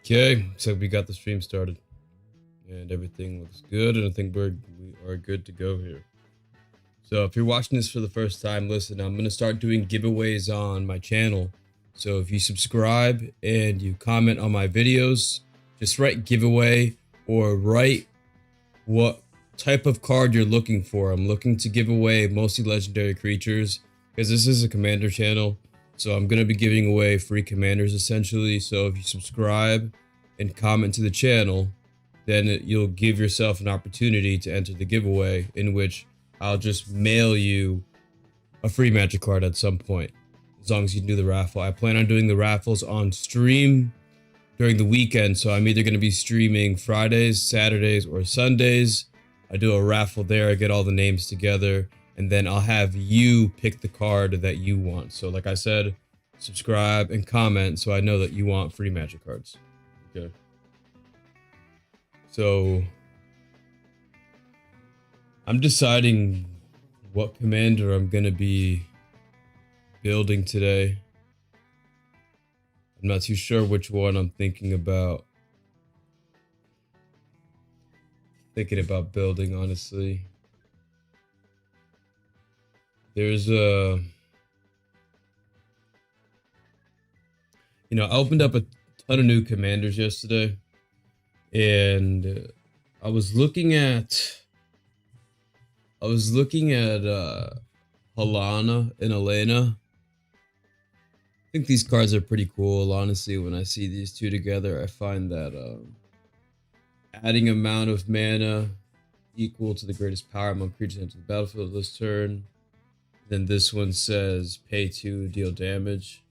Okay, so we got the stream started and everything looks good, and I think we are good to go here. So if you're watching this for the first time, listen, I'm gonna start doing giveaways on my channel. So if you subscribe and you comment on my videos, just write giveaway or write what type of card you're looking for. I'm looking to give away mostly legendary creatures because this is a commander channel. So I'm going to be giving away free commanders essentially. So if you subscribe and comment to the channel, then you'll give yourself an opportunity to enter the giveaway, in which I'll just mail you a free magic card at some point, as long as you do the raffle. I plan on doing the raffles on stream during the weekend, so I'm either going to be streaming Fridays, Saturdays, or Sundays. I do a raffle there, I get all the names together, and then I'll have you pick the card that you want. So like I said, subscribe and comment so I know that you want free magic cards. Okay. So I'm deciding what commander I'm going to be building today. I'm not too sure which one I'm thinking about building, honestly. There's a, I opened up a ton of new commanders yesterday, and I was looking at Halana and Elena. I think these cards are pretty cool, honestly. When I see these two together, I find that adding amount of mana equal to the greatest power among creatures into the battlefield this turn. Then this one says pay 2, deal damage.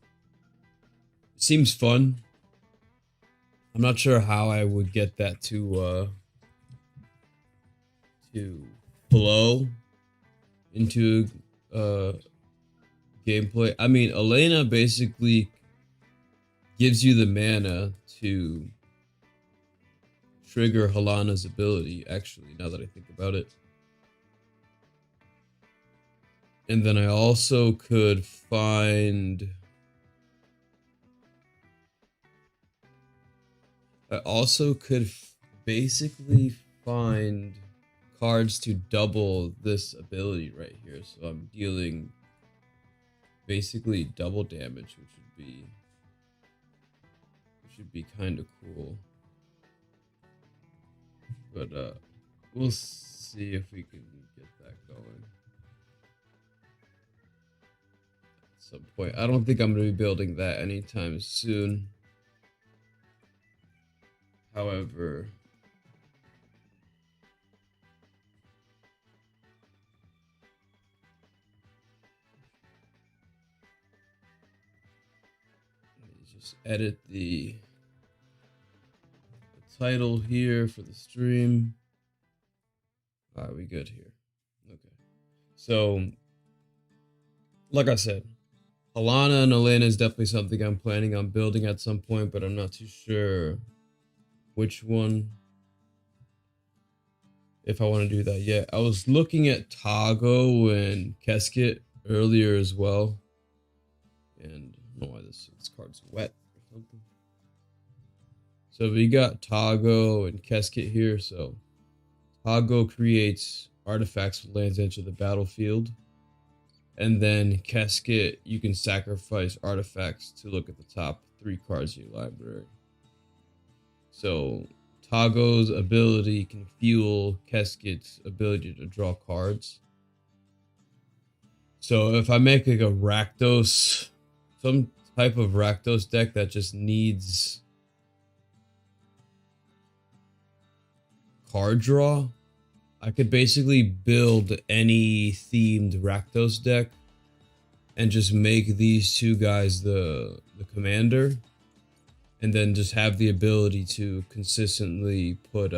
Seems fun. I'm not sure how I would get that to flow into gameplay. I mean, Elena basically gives you the mana to trigger Halana's ability, actually, now that I think about it. And then I also could basically find cards to double this ability right here. So I'm dealing basically double damage, which would be kind of cool. But we'll see if we can get that going at some point. I don't think I'm going to be building that anytime soon. However, let me just edit the title here for the stream. Are we good here? Okay. So, like I said, Halana and Elena is definitely something I'm planning on building at some point, but I'm not too sure which one, if I want to do that yet. I was looking at Tago and Kesket earlier as well, and I don't know why this card's wet or something. So we got Tago and Kesket here. So Tago creates artifacts with lands enter the battlefield, and then Kesket, you can sacrifice artifacts to look at the top 3 cards in your library. So Tago's ability can fuel Kesket's ability to draw cards. So if I make like a Rakdos, some type of Rakdos deck that just needs card draw, I could basically build any themed Rakdos deck and just make these two guys the commander, and then just have the ability to consistently put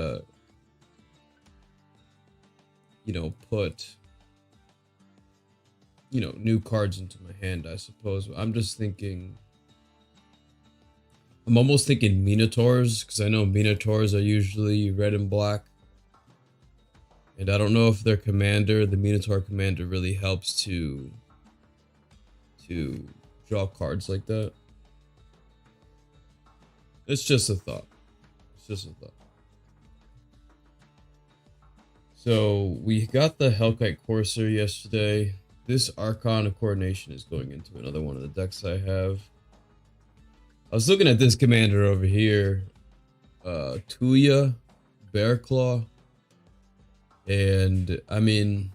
new cards into my hand, I suppose. I'm almost thinking Minotaurs, because I know Minotaurs are usually red and black. And I don't know if their commander, the Minotaur commander, really helps to draw cards like that. It's just a thought. It's just a thought. So we got the Hellkite Courser yesterday. This Archon of Coordination is going into another one of the decks I have. I was looking at this commander over here. Tuya, Bearclaw. And I mean,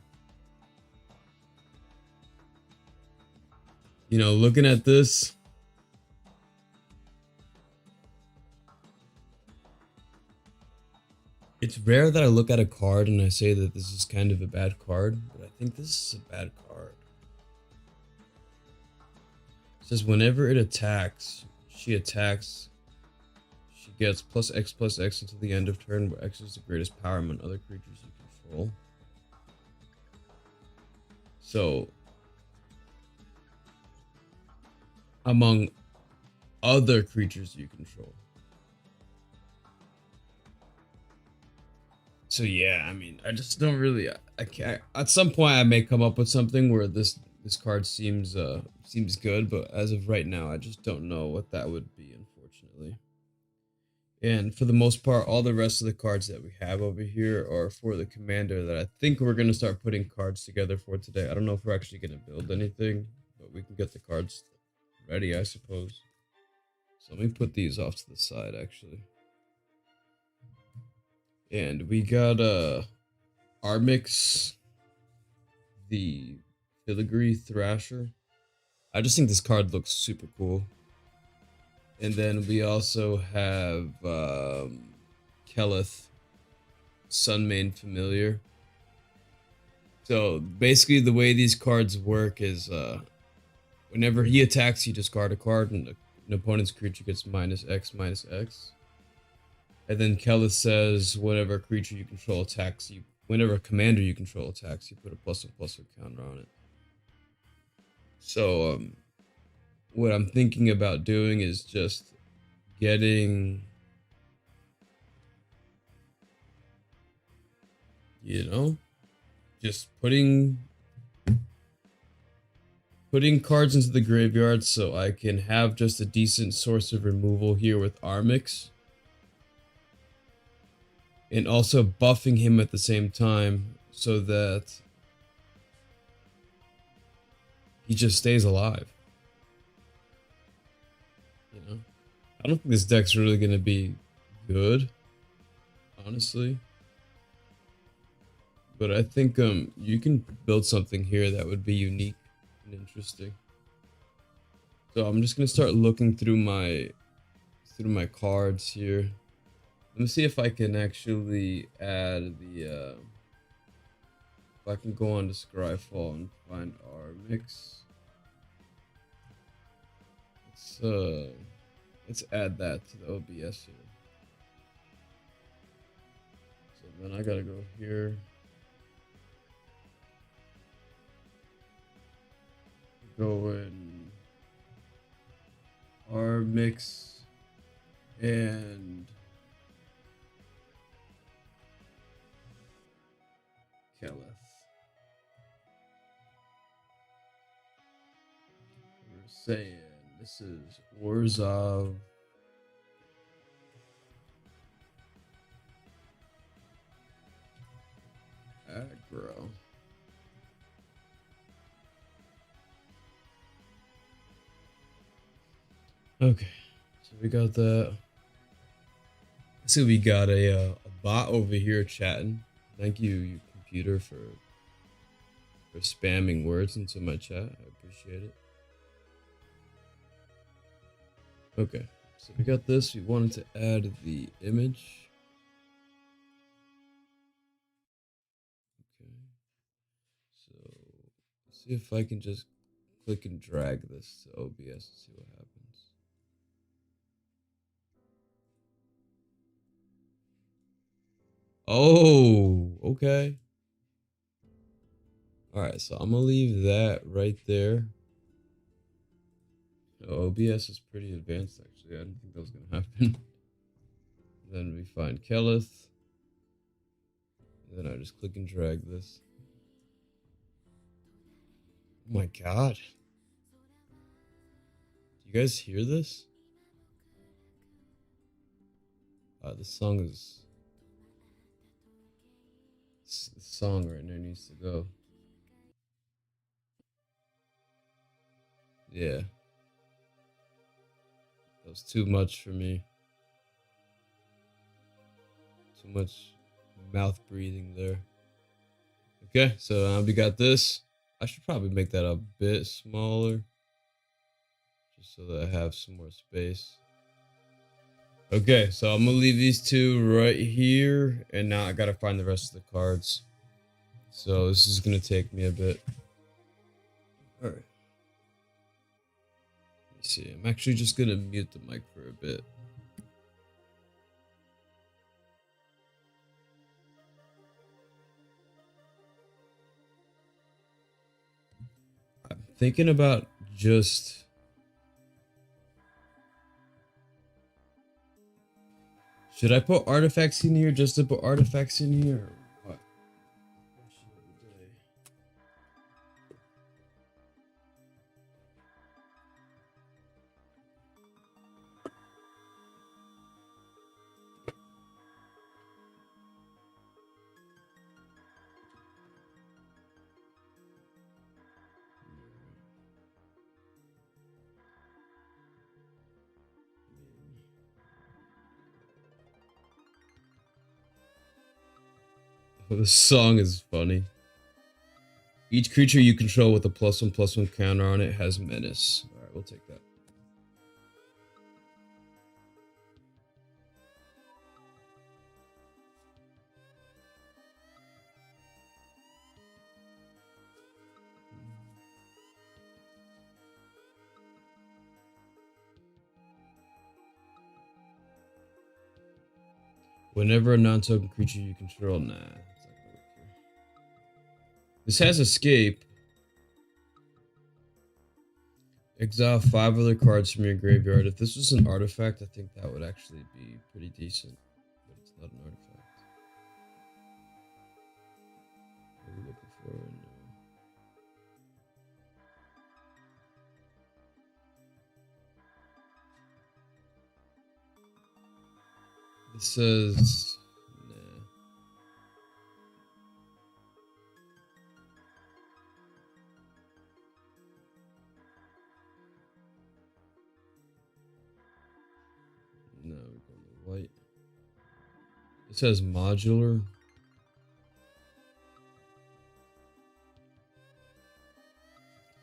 you know, looking at this, it's rare that I look at a card and I say that this is kind of a bad card, but I think this is a bad card. It says whenever it attacks, she gets +X until the end of turn, where X is the greatest power among other creatures you control. So, among other creatures you control. So yeah, I mean, I just don't really. I can't. At some point, I may come up with something where this card seems good, but as of right now, I just don't know what that would be, unfortunately. And for the most part, all the rest of the cards that we have over here are for the commander that I think we're gonna start putting cards together for today. I don't know if we're actually gonna build anything, but we can get the cards ready, I suppose. So let me put these off to the side, actually. And we got Armix, the Filigree Thrasher. I just think this card looks super cool. And then we also have Keleth, Sunmane Familiar. So basically the way these cards work is whenever he attacks, you discard a card and an opponent's creature gets -X. And then Keleth says whenever a creature you control attacks, whenever a commander you control attacks, you put a +1/+1 counter on it. So what I'm thinking about doing is just getting, you know, just putting cards into the graveyard so I can have just a decent source of removal here with Armix. And also buffing him at the same time so that he just stays alive. You know? I don't think this deck's really going to be good, honestly. But I think you can build something here that would be unique and interesting. So I'm just going to start looking through my cards here. Let me see if I can actually add the if I can go on to Scryfall and find Armix. Let's add that to the OBS here. So then I gotta go here. Go in Armix and Keleth. We're saying this is Orzhov. Aggro. Okay, so we got that. So we got a bot over here chatting. Thank you, you computer, for spamming words into my chat. I appreciate it. Okay, so we got this. We wanted to add the image. Okay, so let's see if I can just click and drag this to OBS and see what happens. Oh, okay. All right, so I'm gonna leave that right there. Oh, OBS is pretty advanced, actually. I didn't think that was gonna happen. Then we find Keleth. And then I just click and drag this. Oh my god. Do you guys hear this? The song is. The song right there needs to go. Yeah. That was too much for me. Too much mouth breathing there. Okay, so we got this. I should probably make that a bit smaller. Just so that I have some more space. Okay, so I'm gonna leave these two right here. And now I gotta find the rest of the cards. So this is gonna take me a bit. Alright. Let me see. I'm actually just gonna mute the mic for a bit. I'm thinking about just... Should I put artifacts in here just to put artifacts in here? Or what? The song is funny. Each creature you control with a +1/+1 counter on it has menace. Alright, we'll take that. Whenever a non-token creature you control, nah. This has escape. Exile 5 other cards from your graveyard. If this was an artifact, I think that would actually be pretty decent. But it's not an artifact. What are we looking for right now? It says... Nah. No, we're going to white. It says modular.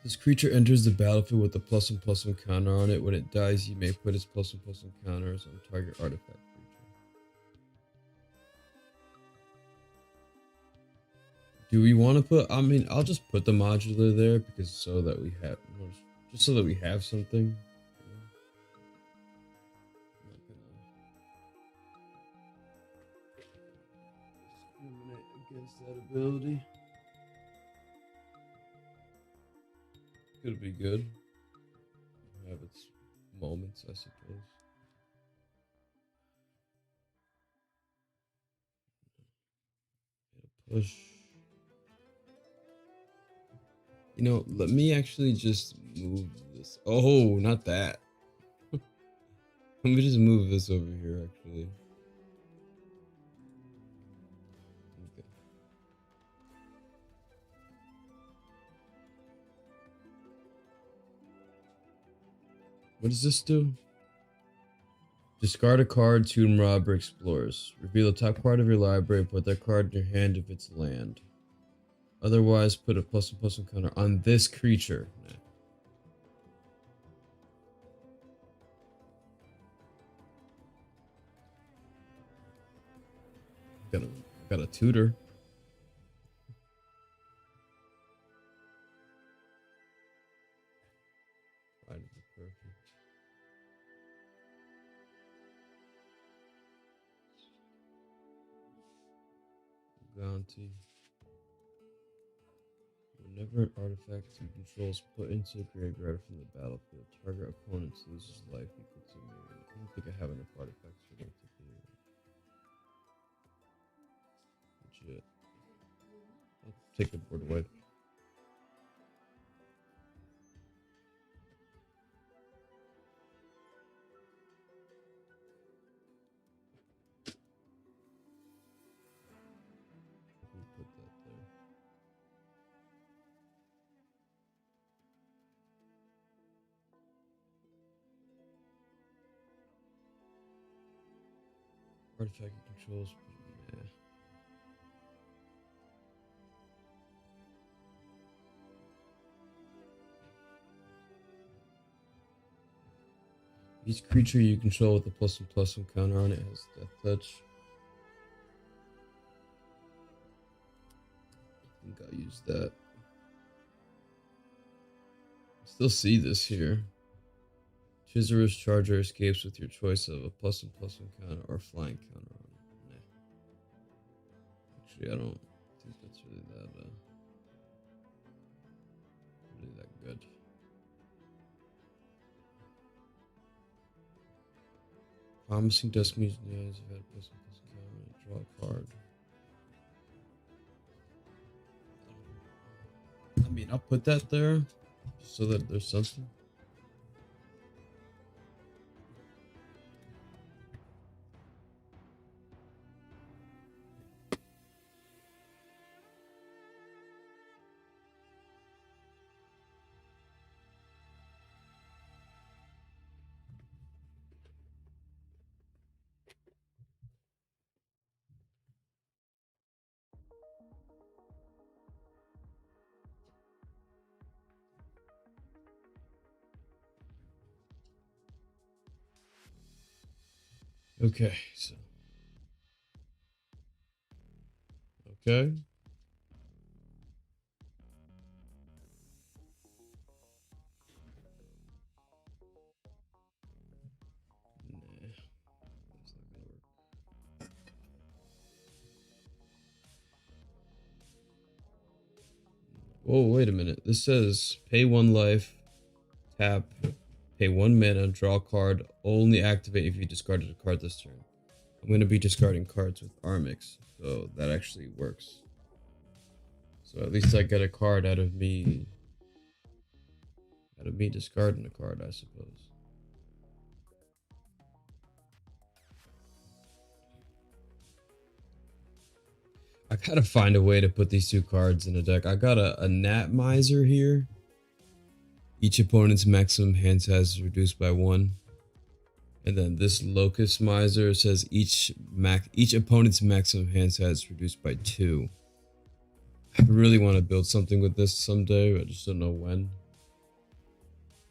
This creature enters the battlefield with a +1/+1 counter on it. When it dies, you may put its +1/+1 counters on target artifact creature. Do we want to put? I mean, I'll just put the modular there because so that we have, just so that we have something. Discriminate against that ability. Could be good. Have its moments, I suppose. Push. You know, let me actually just move this. Oh, not that. Let me just move this over here, actually. Okay. What does this do? Discard a card, Tomb Robber Explorers. Reveal the top card of your library, put that card in your hand if it's land. Otherwise, put a +1/+1 counter on this creature. Got a tutor. Bounty. Whenever an artifact you control is put into a graveyard from the battlefield, target opponent loses life equal to me. I don't think I have enough artifacts for that to be legit. I'll take the board away. Artifact controls. Nah. Each creature you control with a +1/+1 counter on it has Death Touch. I think I'll use that. Still see this here. Chizarus Charger escapes with your choice of a +1/+1 counter or flying counter on it. Nah. Actually, I don't think that's really that good. Promising Dusk Music Knives have had a +1/+1 counter. Draw a card. I mean, I'll put that there so that there's something. Okay, so. Okay. Nah, that's not gonna work. Whoa, wait a minute. This says pay 1 life, tap, pay 1 mana, draw a card, only activate if you discarded a card this turn. I'm going to be discarding cards with Armix, so that actually works. So at least I get a card out of me discarding a card, I suppose. I gotta find a way to put these 2 cards in a deck. I got a Gnat Miser here. Each opponent's maximum hand size is reduced by 1. And then this Locust Miser says each opponent's maximum hand size is reduced by 2. I really want to build something with this someday, but I just don't know when.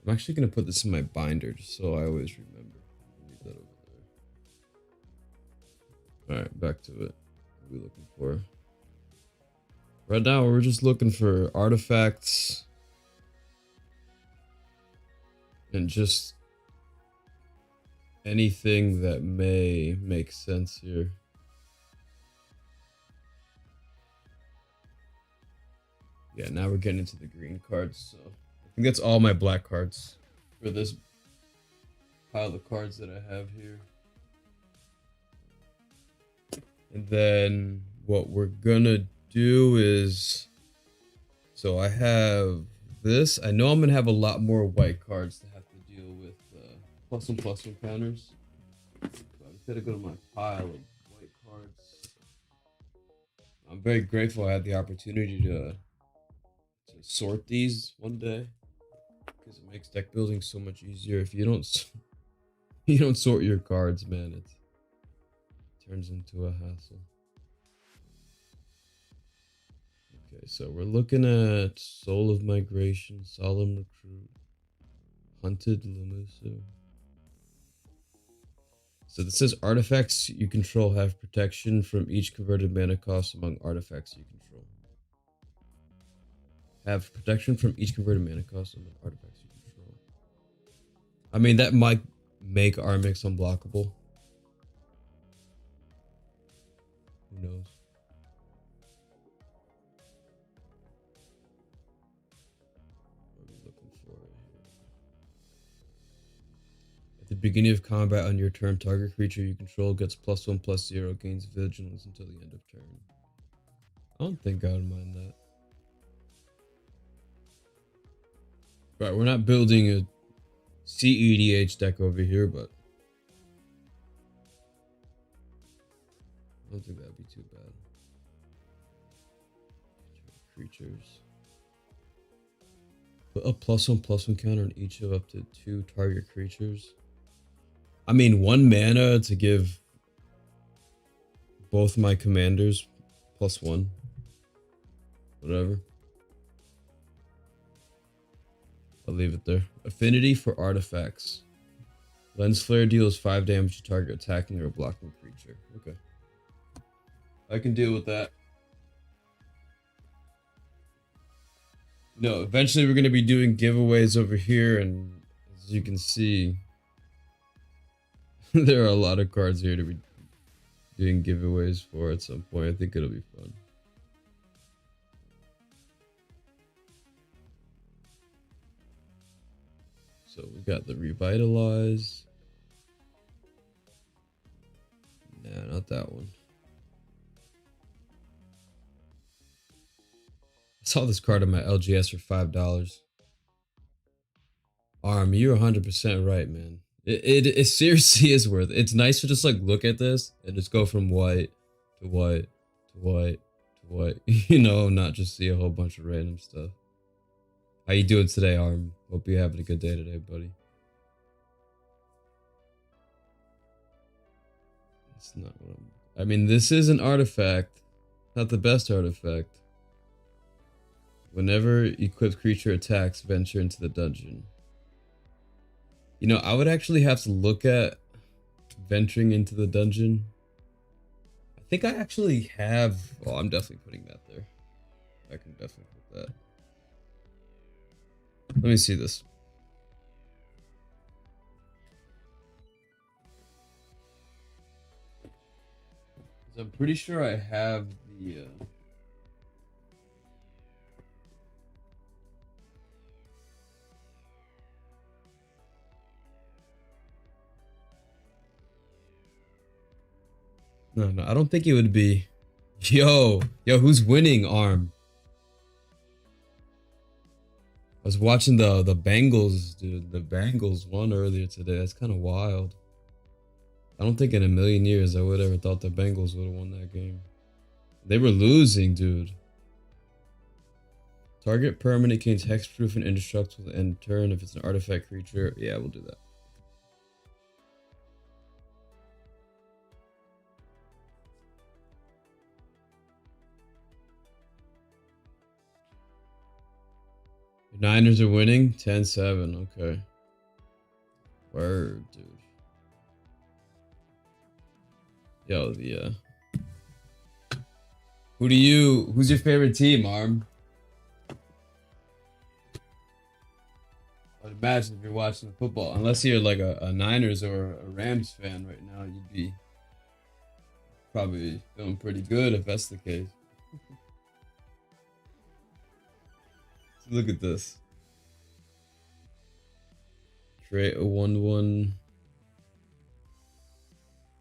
I'm actually going to put this in my binder just so I always remember. Leave that over there. Alright, back to it. What are we looking for? Right now, we're just looking for artifacts. And just anything that may make sense here. Yeah, now we're getting into the green cards, so I think that's all my black cards for this pile of cards that I have here. And then what we're gonna do is, so I have this. I know I'm gonna have a lot more white cards to have to deal with +1/+1 counters. So I'm just gonna go to my pile of white cards. I'm very grateful I had the opportunity to sort these one day, because it makes deck building so much easier. If you don't sort your cards, man, it turns into a hassle. Okay, so we're looking at Soul of Migration, Solemn Recruit, Hunted Lamusu. So this says artifacts you control have protection from each converted mana cost among artifacts you control. Have protection from each converted mana cost among artifacts you control. I mean, that might make Armix unblockable. Who knows? What are we looking for here? At the beginning of combat on your turn, target creature you control gets +1/+0, gains vigilance until the end of turn. I don't think I would mind that. Right, we're not building a CEDH deck over here, but I don't think that'd be too bad. Creatures. Put a +1/+1 counter on each of up to 2 target creatures. I mean, 1 mana to give both my commanders +1. Whatever. I'll leave it there. Affinity for artifacts. Lens flare deals 5 damage to target attacking or blocking creature. Okay. I can deal with that. No, eventually we're going to be doing giveaways over here, and as you can see, there are a lot of cards here to be doing giveaways for at some point. I think it'll be fun. So we got the Revitalize. Nah, not that one. I saw this card on my LGS for $5. Arm, you're 100% right, man. It seriously is worth it. It's nice to just like look at this and just go from white to white to white to white. You know, not just see a whole bunch of random stuff. How you doing today, Arm? Hope you're having a good day today, buddy. It's not what I mean, this is an artifact. Not the best artifact. Whenever equipped creature attacks, venture into the dungeon. You know, I would actually have to look at venturing into the dungeon. I think I actually have... Oh, I'm definitely putting that there. I can definitely put that. Let me see this. I'm pretty sure I have the... No, I don't think it would be. Yo, who's winning, Arm? I was watching the Bengals, dude. The Bengals won earlier today. That's kind of wild. I don't think in a million years I would ever thought the Bengals would have won that game. They were losing, dude. Target permanent gains hexproof and indestructible end turn if it's an artifact creature. Yeah, we'll do that. Niners are winning 10-7. Okay. Word, dude. Yo, who's your favorite team, Arm? I'd imagine if you're watching the football, unless you're like a Niners or a Rams fan right now, you'd be probably feeling pretty good if that's the case. Look at this. Create a 1/1.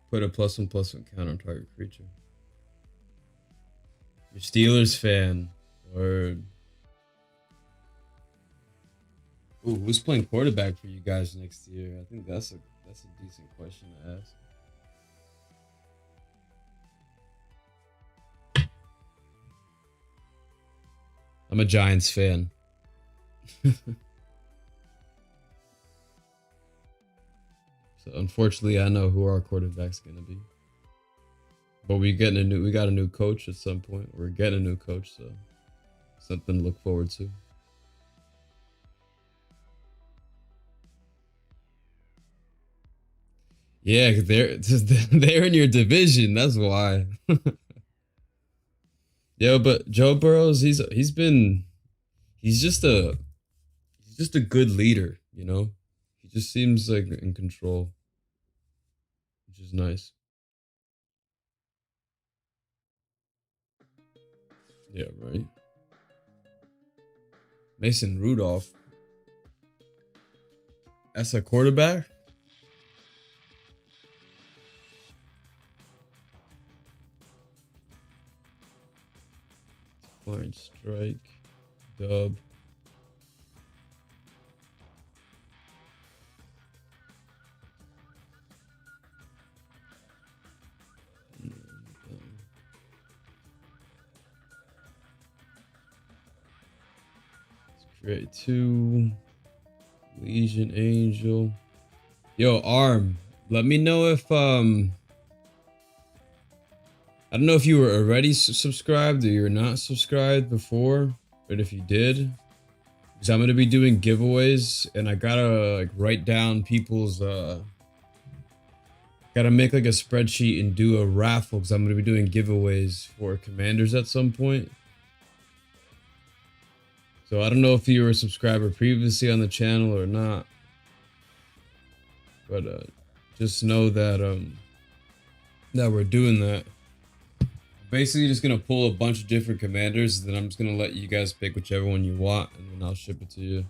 Put a +1/+1 counter on target creature. You're Steelers fan. Word. Ooh, who's playing quarterback for you guys next year? I think that's a decent question to ask. I'm a Giants fan. So unfortunately, I know who our quarterback's gonna be. But we got a new coach at some point. We're getting a new coach, so something to look forward to. Yeah, they're in your division. That's why. Yo, but Joe Burrows, he's just a good leader, you know? He just seems like in control, which is nice. Yeah, right. Mason Rudolph. That's a quarterback? Flying strike. Dub. Create 2. Legion Angel. Yo, Arm. Let me know if I don't know if you were already subscribed or you're not subscribed before, but if you did, because I'm gonna be doing giveaways, and I gotta like write down people's gotta make like a spreadsheet and do a raffle, because I'm gonna be doing giveaways for commanders at some point. So I don't know if you were a subscriber previously on the channel or not, but just know that that we're doing that. Basically just gonna pull a bunch of different commanders, then I'm just gonna let you guys pick whichever one you want, and then I'll ship it to you.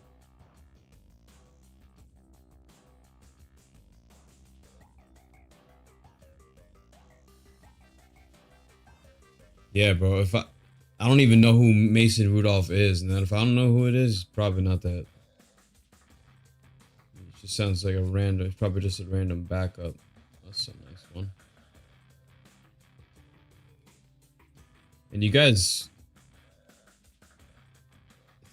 Yeah, bro, if I don't even know who Mason Rudolph is, and then if I don't know who it is, probably not that. It just sounds like a random, it's probably just a random backup. That's a nice one. And you guys, I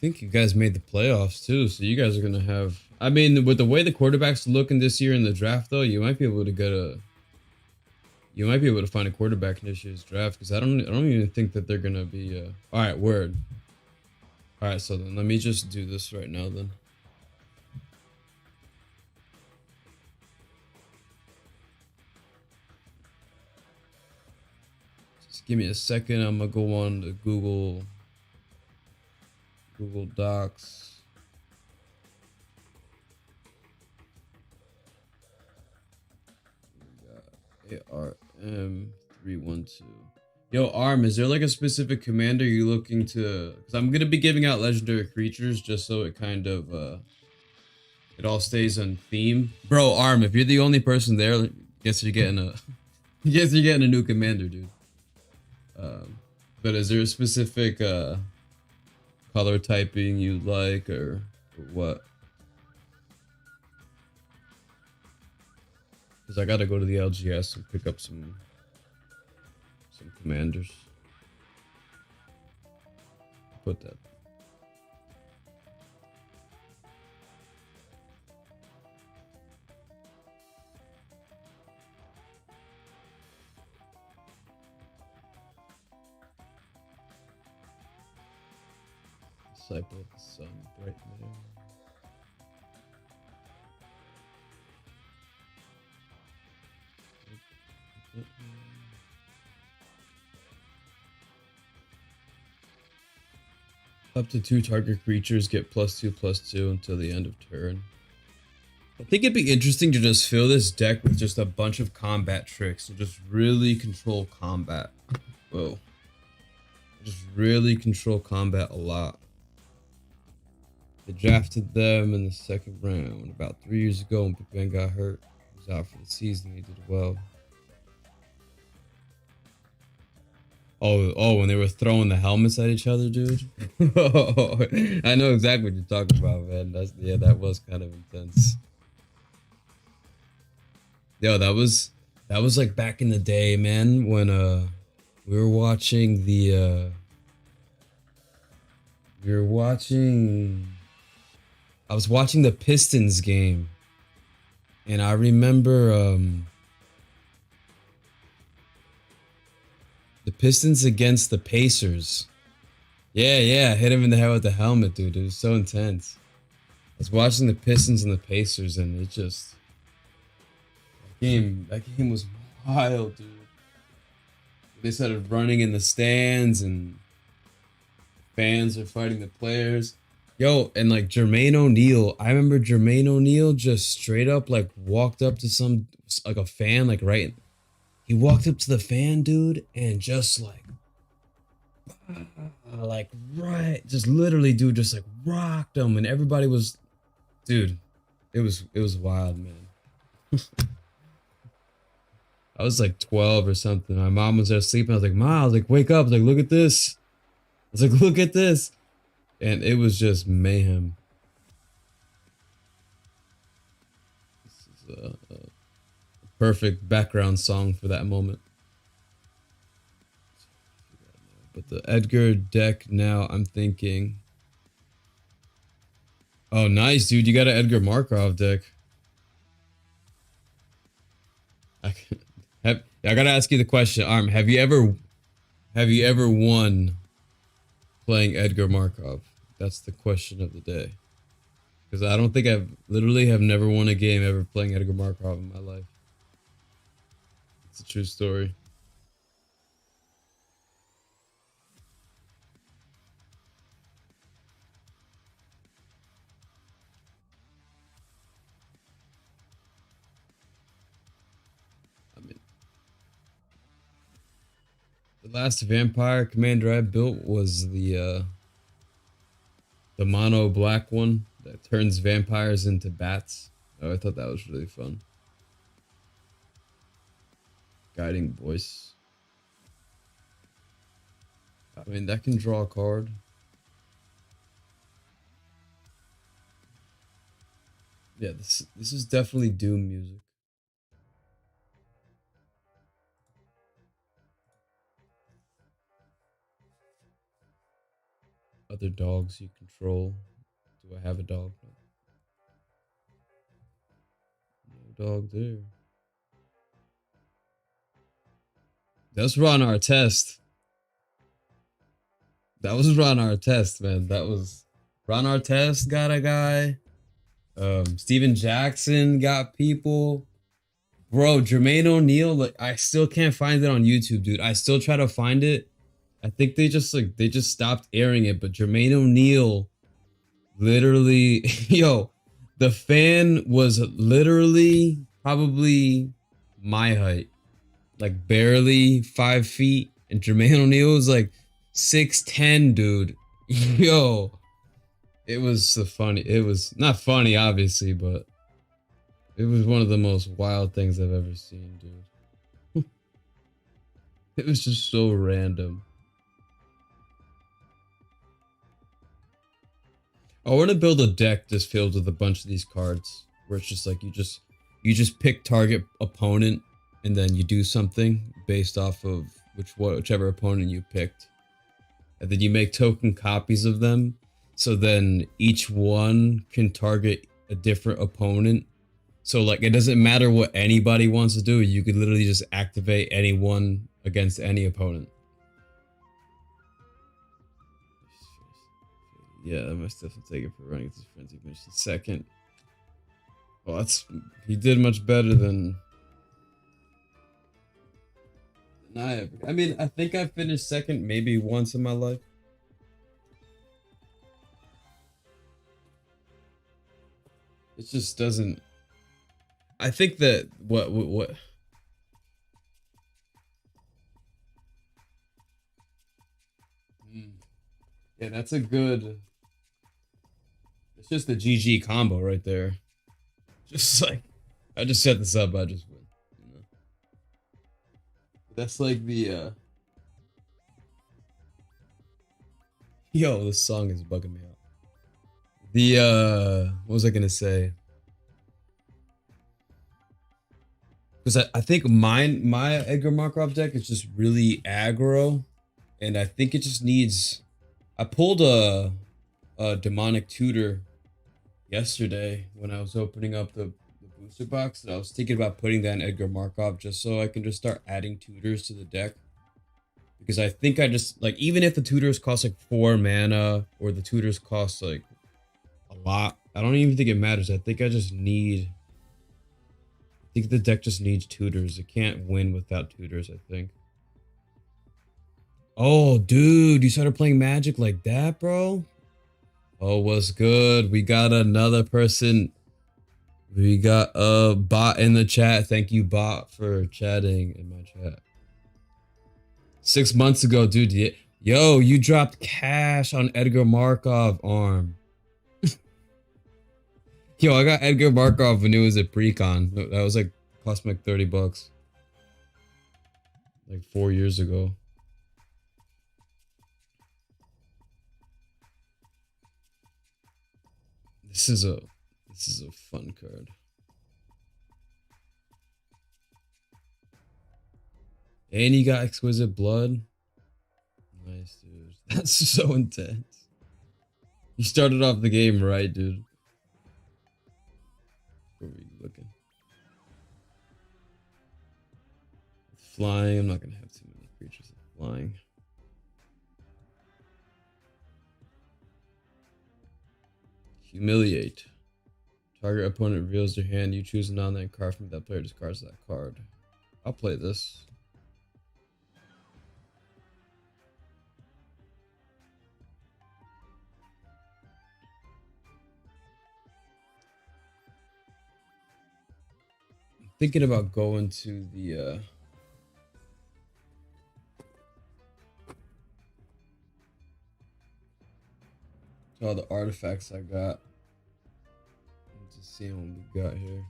think you guys made the playoffs too, so you guys are gonna have. I mean, with the way the quarterbacks looking this year in the draft, though, you might be able to get a. You might be able to find a quarterback in this year's draft, because I don't even think that they're gonna be. All right, word. All right, so then let me just do this right now, then. Give me a second. I'm gonna go on to Google Docs. ARM312. Yo, Arm, is there like a specific commander you're looking to? Because I'm gonna be giving out legendary creatures just so it kind of it all stays on theme. Bro, Arm, if you're the only person there, guess you're getting a guess you're getting a new commander, dude. But is there a specific color typing you'd like, or what? Because I gotta go to the LGS and pick up some commanders. Put that. Disciple of the Sun, right there. Up to 2 target creatures get +2/+2 until the end of turn. I think it'd be interesting to just fill this deck with just a bunch of combat tricks and just really control combat. Whoa. Just really control combat a lot. They drafted them in the second round about 3 years ago when Big Ben got hurt. He was out for the season. He did well. Oh, when they were throwing the helmets at each other, dude. I know exactly what you're talking about, man. That was kind of intense. Yo, that was like back in the day, man, when we were watching the I was watching the Pistons game, and I remember the Pistons against the Pacers. Yeah, hit him in the head with the helmet, dude. It was so intense. I was watching the Pistons and the Pacers, and it just that game was wild, dude. They started running in the stands, and fans are fighting the players. Yo, and like Jermaine O'Neal, I remember Jermaine O'Neal just straight up like walked up to a fan, like right. He walked up to the fan, dude, and just just literally, dude, just like rocked him, and everybody was, dude, it was wild, man. I was like 12 or something. My mom was there sleeping. I was like, Ma, I was like, wake up. I was like, look at this. I was like, look at this. And it was just mayhem. This is a perfect background song for that moment. But the Edgar deck now, I'm thinking. Oh, nice, dude. You got an Edgar Markov deck. I gotta ask you the question, Arm. Have you ever won playing Edgar Markov? That's the question of the day. Because I don't think I've literally have never won a game ever playing Edgar Markov in my life. It's a true story. I mean, the last vampire commander I built was the mono black one that turns vampires into bats. Oh, I thought that was really fun. Guiding voice. I mean, that can draw a card. Yeah, this is definitely Doom music. Other dogs you control. Do I have a dog? No dog there. That's Ron Artest. That was Ron Artest, man. That was Ron Artest got a guy. Steven Jackson got people. Bro, Jermaine O'Neal, like I still can't find it on YouTube, dude. I still try to find it. I think they just stopped airing it, but Jermaine O'Neal literally yo, the fan was literally probably my height. Like barely 5 feet. And Jermaine O'Neal was like 6'10", dude. Yo. It was so funny. It was not funny, obviously, but it was one of the most wild things I've ever seen, dude. It was just so random. I want to build a deck just filled with a bunch of these cards where it's just like you just pick target opponent and then you do something based off of whichever opponent you picked. And then you make token copies of them. So then each one can target a different opponent. So like it doesn't matter what anybody wants to do. You could literally just activate anyone against any opponent. Yeah, I must definitely take it for running this frenzy mission second. Well, he did much better than I mean, I think I finished second maybe once in my life. It just doesn't. I think that what. Yeah, that's a good. It's just a GG combo right there. Just like I just set this up, I just win. You know? That's like the yo, this song is bugging me out. The what was I gonna say? Because I think my Edgar Markov deck is just really aggro, and I think it just needs. I pulled a demonic tutor yesterday when I was opening up the booster box, and I was thinking about putting that in Edgar Markov just so I can just start adding tutors to the deck. Because I think I just like even if the tutors cost like 4 mana or the tutors cost like a lot, I don't even think it matters. I think I think the deck just needs tutors. It can't win without tutors, I think. Oh, dude, you started playing Magic like that, bro? Oh, what's good? We got another person. We got a bot in the chat. Thank you, bot, for chatting in my chat. 6 months ago, dude. Yo, you dropped cash on Edgar Markov, Arm. Yo, I got Edgar Markov when it was at pre-con. That was like, cost me like $30. Like 4 years ago. This is a fun card. And you got Exquisite Blood. Nice, dude. That's so intense. You started off the game right, dude. Where were you looking? flying. I'm not gonna have too many creatures flying. Humiliate. Target opponent reveals their hand. You choose a non-land card from that player discards that card. I'll play this. I'm thinking about going to the all the artifacts I got. Just seeing what we got here.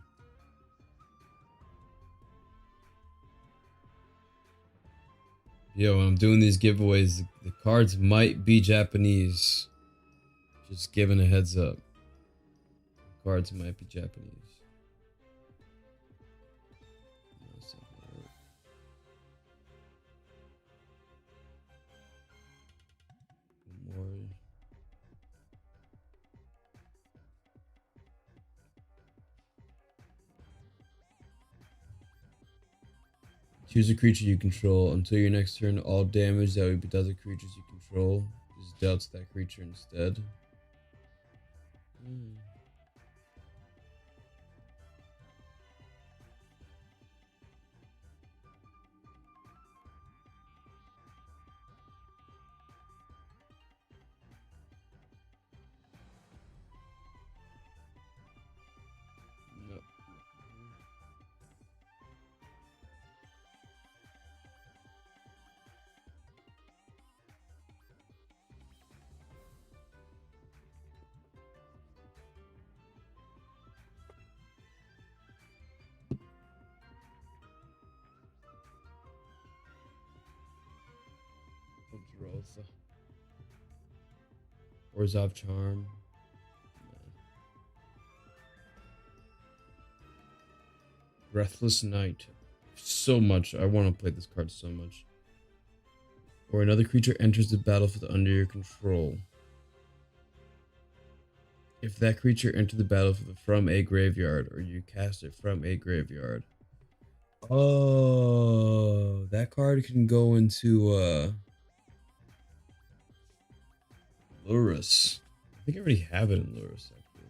Yo, when I'm doing these giveaways, the cards might be Japanese. Just giving a heads up. The cards might be Japanese. Choose a creature you control. Until your next turn, all damage that would be dealt to creatures you control is dealt to that creature instead. Orzhov Charm. Breathless Night. So much. I want to play this card so much. Or another creature enters the battlefield under your control. If that creature entered the battlefield from a graveyard, or you cast it from a graveyard. Oh, that card can go into Lurrus. I think I already have it in Lurrus, actually.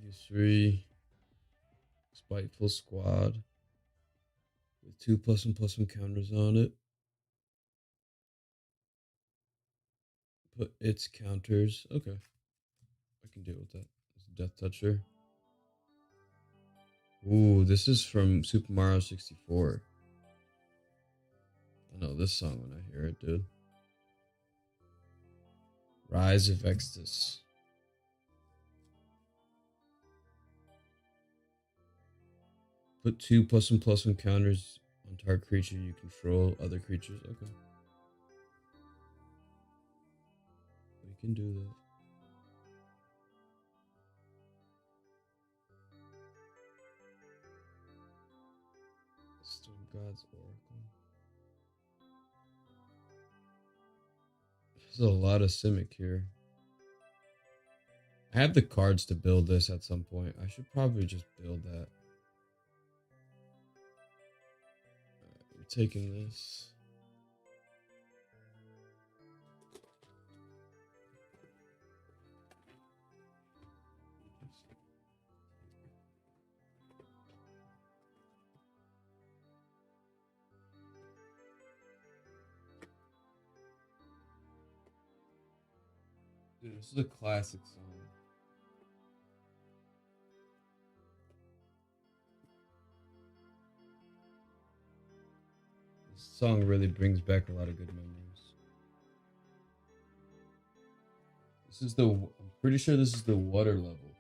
Use 3. Spiteful Squad. With 2+1/+1 counters on it. Put its counters. Okay. I can deal with that. It's a Death Toucher. Ooh, this is from Super Mario 64. I know this song when I hear it, dude. Rise of Extus. Put 2+1/+1 counters on target creature you control. Other creatures. Okay. We can do that. Storm God's Oracle. There's a lot of Simic here. I have the cards to build this at some point. I should probably just build that. Alright, we're taking this. Dude, this is a classic song. This song really brings back a lot of good memories. This is I'm pretty sure this is the water level.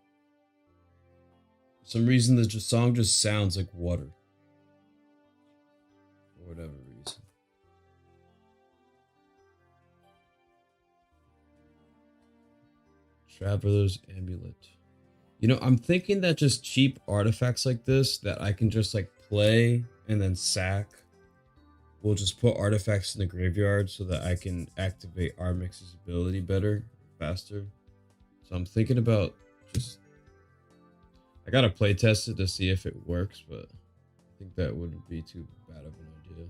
For some reason, the song just sounds like water. For whatever reason. Traveler's Amulet. You know, I'm thinking that just cheap artifacts like this that I can just like play and then sack. We'll just put artifacts in the graveyard so that I can activate Armix's ability better, faster. So I'm thinking about just... I gotta play test it to see if it works, but I think that wouldn't be too bad of an idea.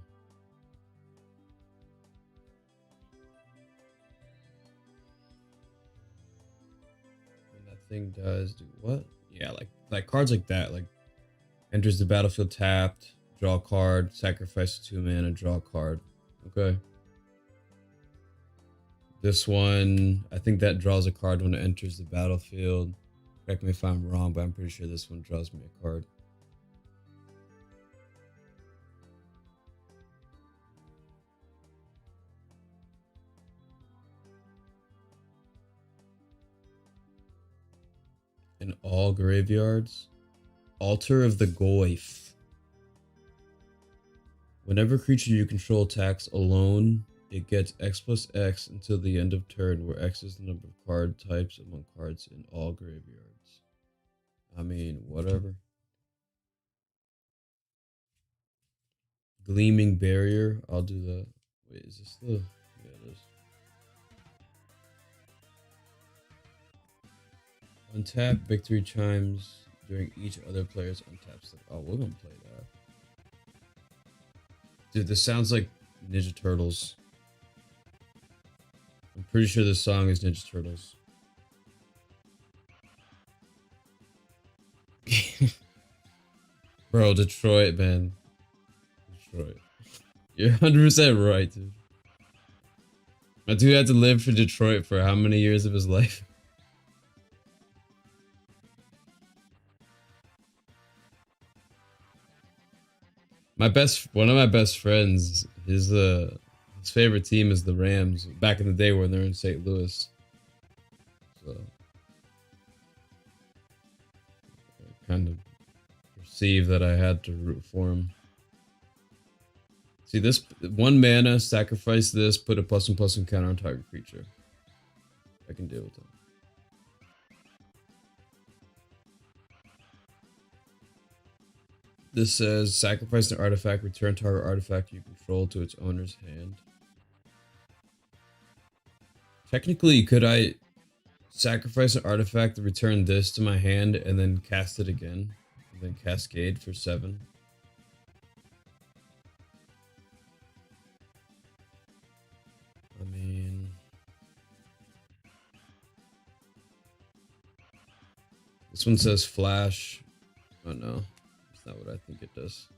When that thing does do what? Yeah, like cards like that, like enters the battlefield tapped, draw a card, sacrifice 2 mana, draw a card. Okay. This one, I think that draws a card when it enters the battlefield. Correct me if I'm wrong, but I'm pretty sure this one draws me a card. In all graveyards, Altar of the Goyf. Whenever creature you control attacks alone, it gets X+X until the end of turn, where X is the number of card types among cards in all graveyards. I mean, whatever. Gleaming Barrier, I'll do that. Wait, is this the... Yeah, it is. Untap Victory Chimes during each other player's untap step. Oh, we're gonna play that. Dude, this sounds like Ninja Turtles. I'm pretty sure this song is Ninja Turtles. Bro, Detroit, man. Detroit. You're 100% right, dude. My dude had to live for Detroit for how many years of his life? One of my best friends, his favorite team is the Rams. Back in the day when they're in St. Louis, so I kind of perceived that I had to root for him. See this 1 mana, sacrifice this, put a +1/+1 counter on target creature. I can deal with that. This says sacrifice an artifact, return target artifact you control to its owner's hand. Technically, could I sacrifice an artifact, return this to my hand, and then cast it again? And then cascade for 7? I mean... This one says flash. Oh no. Not what I think it does.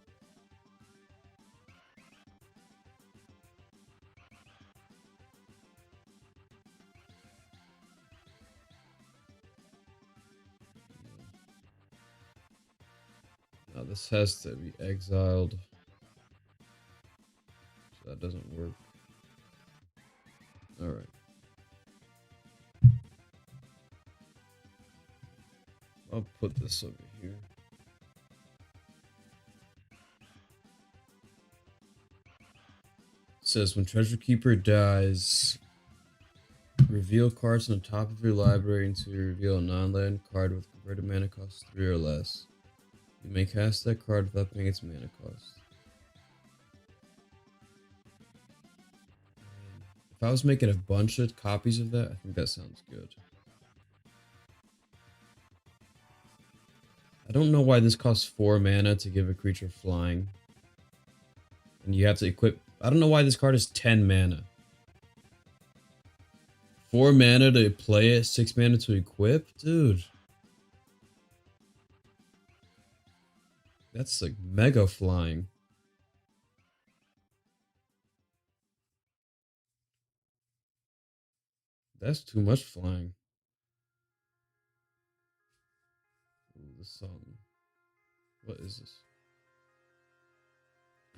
Now this has to be exiled. So that doesn't work. Alright. I'll put this over here. Says when Treasure Keeper dies, reveal cards on the top of your library until you reveal a non-land card with converted mana cost 3 or less. You may cast that card without paying its mana cost. If I was making a bunch of copies of that, I think that sounds good. I don't know why this costs 4 mana to give a creature flying. And you have to equip... I don't know why this card is 10 mana. 4 mana to play it, 6 mana to equip? Dude. That's like mega flying. That's too much flying. Ooh, this song. What is this?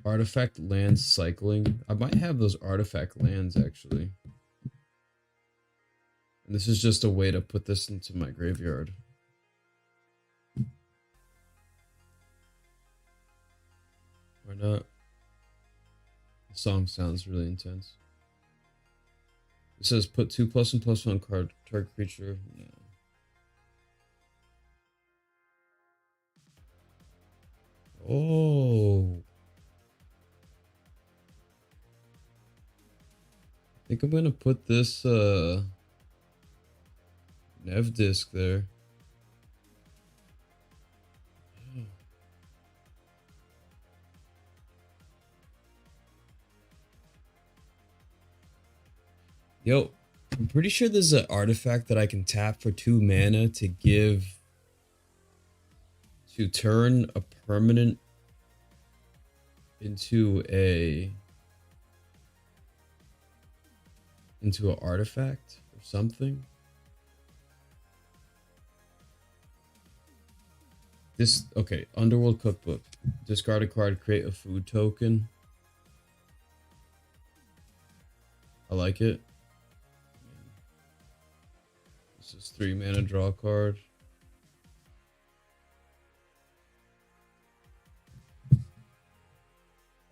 Artifact land cycling. I might have those artifact lands actually. And this is just a way to put this into my graveyard. Why not? The song sounds really intense. It says put 2+1/+1 card target creature. No. Oh. I think I'm gonna put this Nev disc there. Yo, I'm pretty sure there's an artifact that I can tap for 2 mana to turn a permanent into an artifact or something. Okay, Underworld Cookbook. Discard a card, create a food token. I like it. This is 3 mana, draw a card.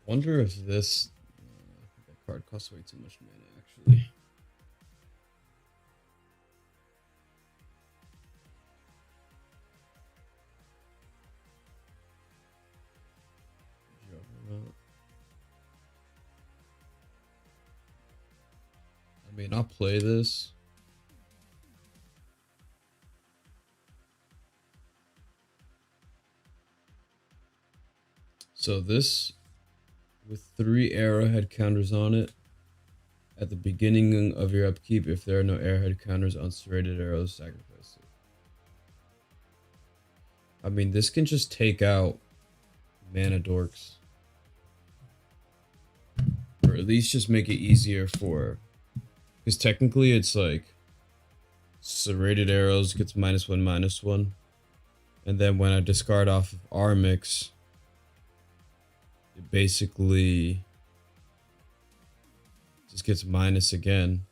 Wonder if this... I think that card costs way too much mana, actually. I mean, I'll play this. So this, with 3 arrowhead counters on it, at the beginning of your upkeep, if there are no arrowhead counters on serrated arrows, sacrifice it. I mean, this can just take out mana dorks. Or at least just make it easier for... Because technically it's like... serrated arrows gets -1/-1. And then when I discard off of Armix, it basically just gets minus again.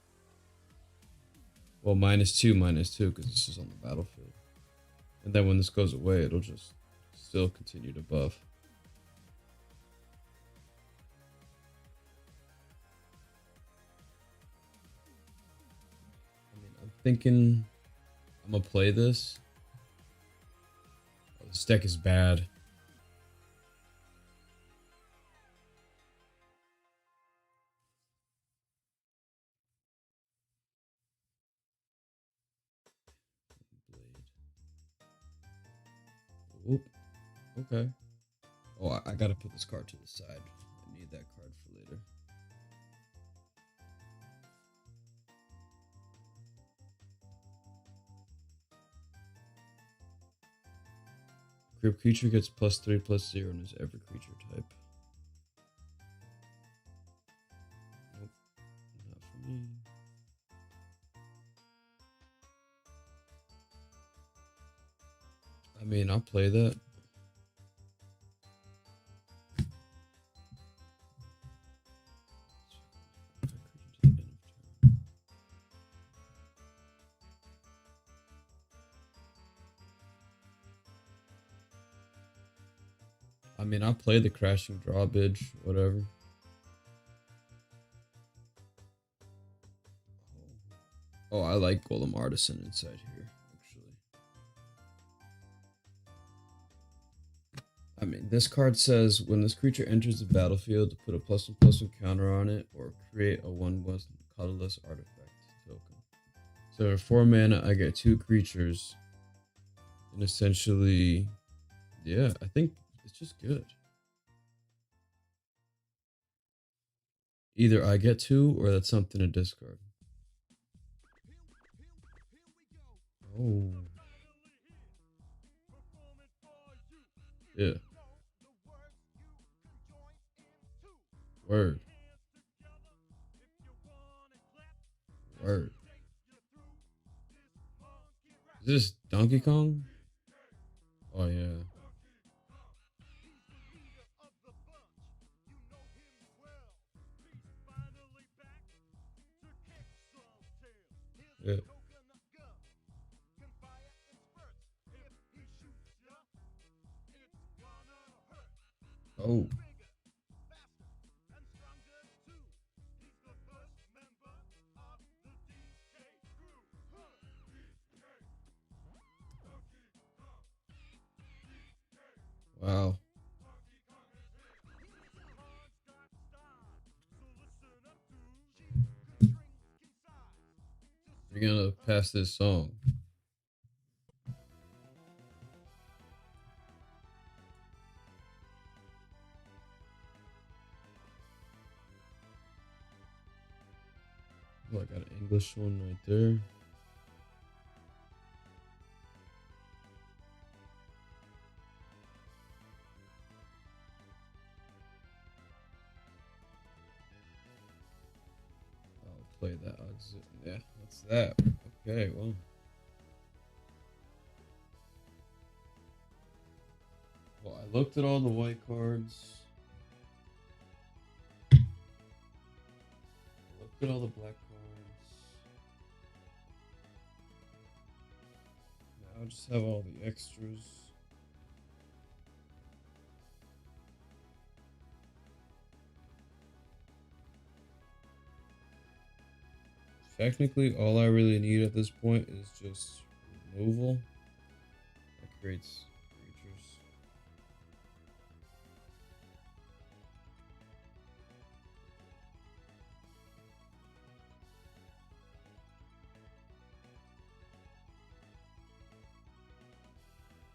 Well, -2/-2, because this is on the battlefield. And then when this goes away, it'll just still continue to buff. I mean, I'm thinking I'm gonna play this. Oh, this deck is bad. Oop. Okay. Oh, I gotta put this card to the side. I need that card for later. Group creature gets +3/+0 and is every creature type. Nope. Not for me. I mean, I'll play that. I mean, I'll play the crashing drawbridge, whatever. Oh, I like Golem Artisan inside here, actually. I mean, this card says when this creature enters the battlefield, put a +1/+1 counter on it, or create a 1/1 colorless artifact token. So for 4 mana, I get 2 creatures, and essentially, yeah, I think it's just good. Either I get 2, or that's something to discard. Oh. Yeah. Word. Word. Is this Donkey Kong? Oh, yeah. Yeah. Oh. Wow. You're gonna pass this song. Oh, I got an English one right there. I'll play that. Yeah, that's that. Okay, well. Well, I looked at all the white cards. I looked at all the black cards. Now I just have all the extras. Technically, all I really need at this point is just removal. That creates creatures.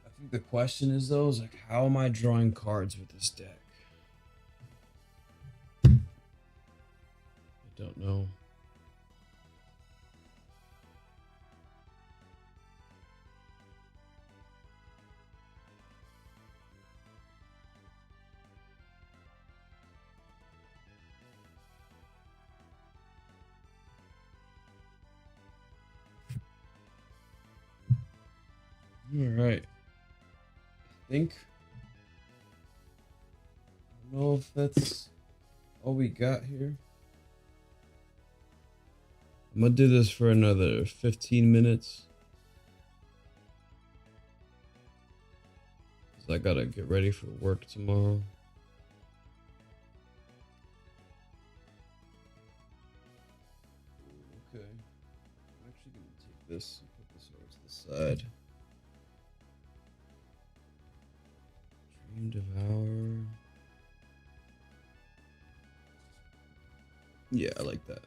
I think the question is though, is like, how am I drawing cards with this deck? I don't know. All right. I think. I don't know if that's all we got here. I'm gonna do this for another 15 minutes. Cause I gotta get ready for work tomorrow. Okay. I'm actually gonna take this and put this over to the side. Dream Devour. Yeah, I like that.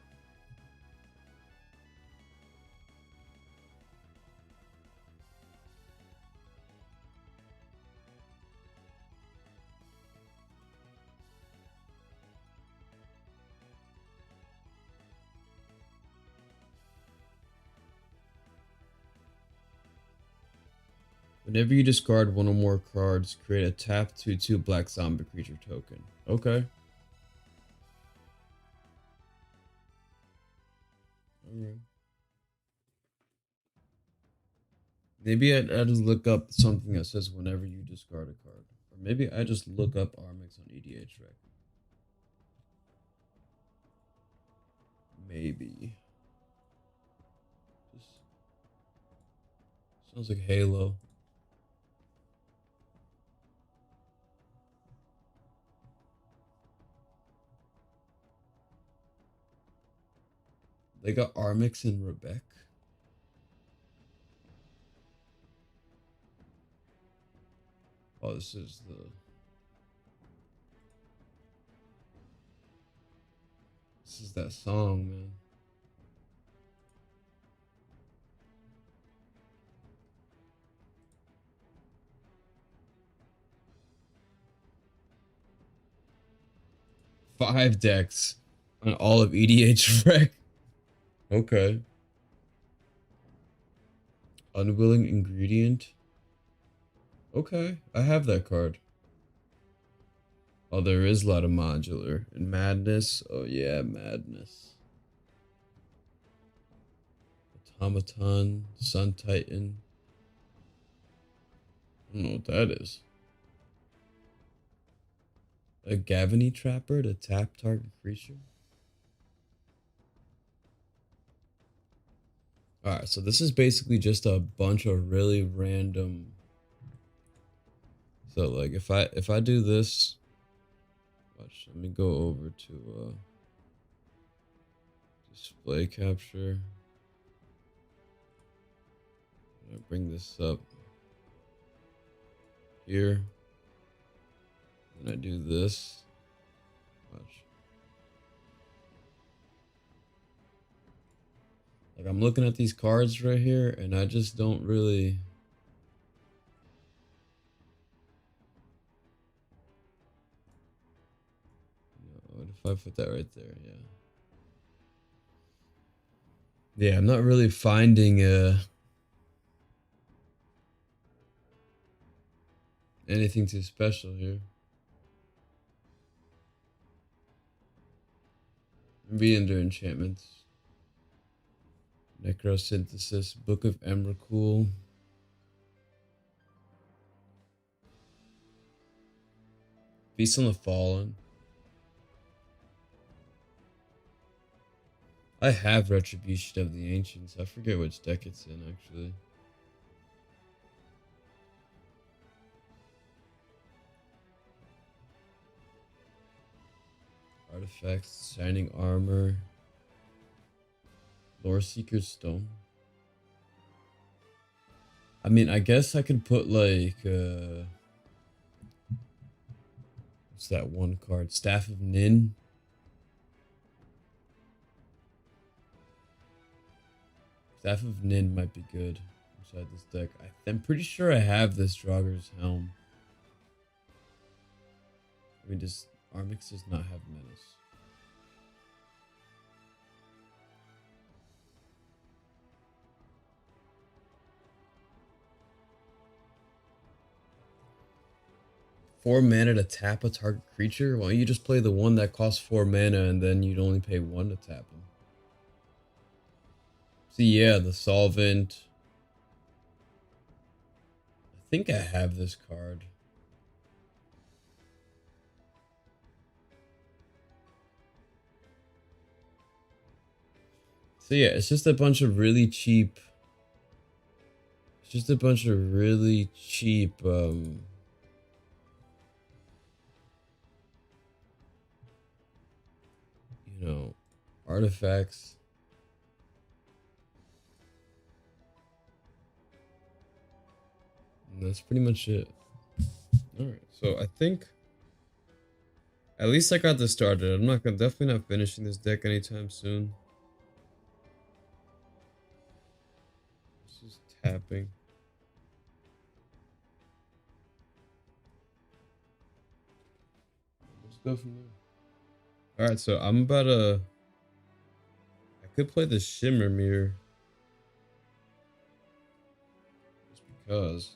Whenever you discard one or more cards, create a tap 2/2 black zombie creature token. Okay. Alright. Maybe I'd just look up something that says whenever you discard a card. Or maybe I just look up Armix on EDH Rec. Maybe. Just sounds like Halo. They got Armix and Rebecca. Oh, this is that song, man. Five decks on all of EDH Rec. Okay. Unwilling Ingredient. Okay, I have that card. Oh, there is a lot of modular. And Madness. Oh yeah, Madness. Automaton, Sun Titan. I don't know what that is. A Gavany Trapper to tap target creature. Alright, so this is basically just a bunch of really random. So like if I do this, watch, let me go over to display capture. I bring this up here. And I do this. Watch. Like I'm looking at these cards right here and I just don't really. What if I put that right there? Yeah. Yeah, I'm not really finding anything too special here. Re-ender enchantments. Necrosynthesis, Book of Emrakul. Feast on the Fallen. I have Retribution of the Ancients. I forget which deck it's in, actually. Artifacts, Shining Armor. Lore Seeker's Stone. I mean, I guess I could put like, what's that one card? Staff of Nin. Staff of Nin might be good inside this deck. I'm pretty sure I have this Draugr's Helm. I mean, does Armix does not have Menace. Four mana to tap a target creature? Why don't you just play the one that costs 4 mana and then you'd only pay 1 to tap them? See, yeah, the Solvent. I think I have this card. So yeah, it's just a bunch of really cheap. It's just a bunch of really cheap, you know, artifacts. And that's pretty much it. Alright, so I think at least I got this started. I'm definitely not finishing this deck anytime soon. This is tapping. Let's go from there. Alright, so I'm about to... I could play the Shimmer Mirror. Just because.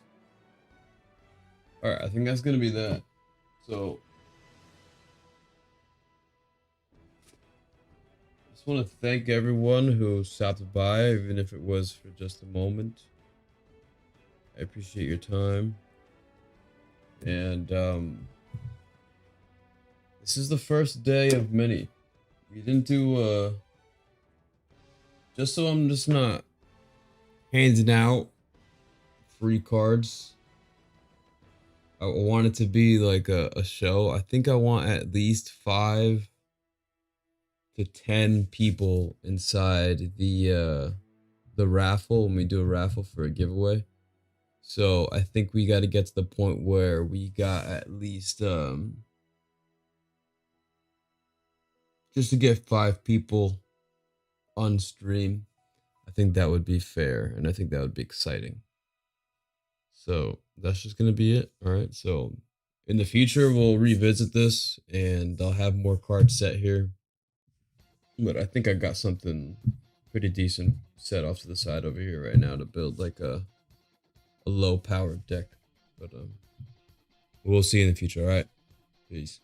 Alright, I think that's gonna be that. So... I just want to thank everyone who stopped by, even if it was for just a moment. I appreciate your time. And, this is the first day of many. We didn't do, just so I'm just not handing out free cards. I want it to be like a show. I think I want at least 5 to 10 people inside the raffle when we do a raffle for a giveaway. So I think we got to get to the point where we got at least just to get 5 people on stream. I think that would be fair, and I think that would be exciting. So that's just gonna be it. All right. So in the future, we'll revisit this, and I'll have more cards set here. But I think I got something pretty decent set off to the side over here right now to build like a low powered deck. But we'll see in the future. All right. Peace.